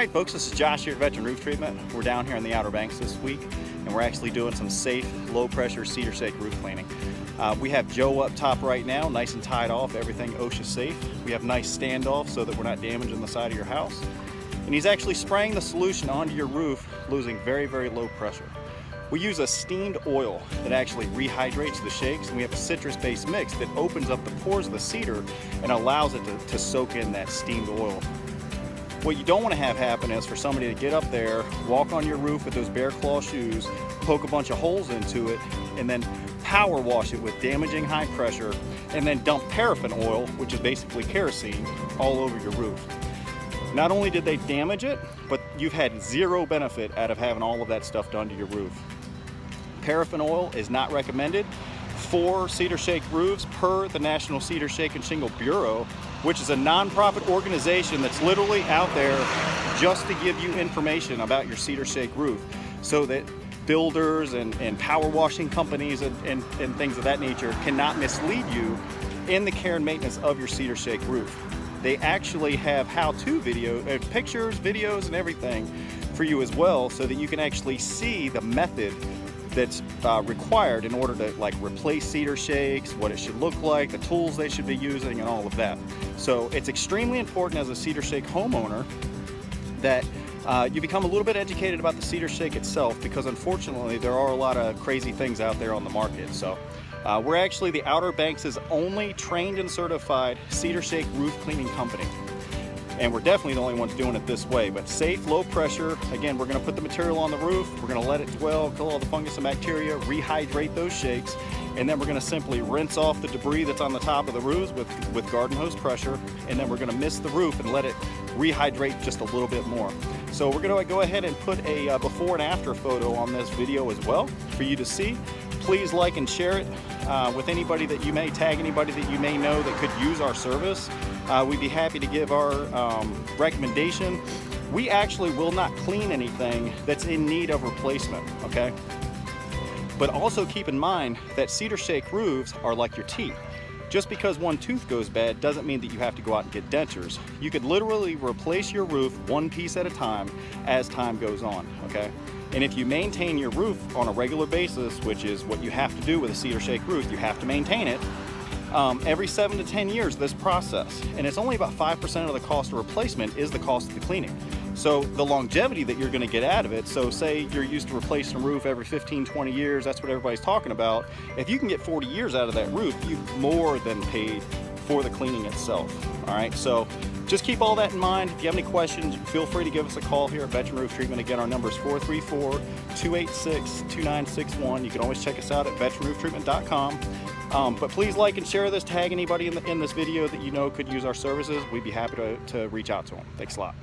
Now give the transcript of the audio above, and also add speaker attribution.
Speaker 1: Alright folks, this is Josh here at Veteran Roof Treatment. We're down here in the Outer Banks this week and we're actually doing some safe, low pressure cedar shake roof cleaning. We have Joe up top right now, nice and tied off, everything OSHA safe. We have nice standoff so that we're not damaging the side of your house. And he's actually spraying the solution onto your roof, losing very, very low pressure. We use a steamed oil that actually rehydrates the shakes, and we have a citrus-based mix that opens up the pores of the cedar and allows it to soak in that steamed oil. What you don't want to have happen is for somebody to get up there, walk on your roof with those bear claw shoes, poke a bunch of holes into it, and then power wash it with damaging high pressure, and then dump paraffin oil, which is basically kerosene, all over your roof. Not only did they damage it, but you've had zero benefit out of having all of that stuff done to your roof. Paraffin oil is not recommended for cedar shake roofs per the National Cedar Shake and Shingle Bureau, which is a non-profit organization that's literally out there just to give you information about your cedar shake roof so that builders and power washing companies and things of that nature cannot mislead you in the care and maintenance of your cedar shake roof. They actually have how-to pictures, videos, and everything for you as well so that you can actually see the method that's required in order to replace cedar shakes, what it should look like, the tools they should be using, and all of that. So it's extremely important as a cedar shake homeowner that you become a little bit educated about the cedar shake itself, because unfortunately there are a lot of crazy things out there on the market. So we're actually the Outer Banks' only trained and certified cedar shake roof cleaning company. And we're definitely the only ones doing it this way, but safe, low pressure. Again, we're gonna put the material on the roof, we're gonna let it dwell, kill all the fungus and bacteria, rehydrate those shakes, and then we're gonna simply rinse off the debris that's on the top of the roofs with garden hose pressure, and then we're gonna mist the roof and let it rehydrate just a little bit more. So we're gonna go ahead and put a before and after photo on this video as well for you to see. Please like and share it with anybody that you may, tag anybody that you may know that could use our service. We'd be happy to give our recommendation. We actually will not clean anything that's in need of replacement, okay? But also keep in mind that cedar shake roofs are like your teeth. Just because one tooth goes bad doesn't mean that you have to go out and get dentures. You could literally replace your roof one piece at a time as time goes on, okay? And if you maintain your roof on a regular basis, which is what you have to do with a cedar shake roof, you have to maintain it, every 7 to 10 years, this process, and it's only about 5% of the cost of replacement is the cost of the cleaning. So the longevity that you're gonna get out of it, so say you're used to replacing a roof every 15, 20 years, that's what everybody's talking about. If you can get 40 years out of that roof, you've more than paid for the cleaning itself, all right? So just keep all that in mind. If you have any questions, feel free to give us a call here at Veteran Roof Treatment. Again, our number is 434-286-2961. You can always check us out at veteranrooftreatment.com. But please like and share this, tag anybody in this video that you know could use our services. We'd be happy to reach out to them. Thanks a lot.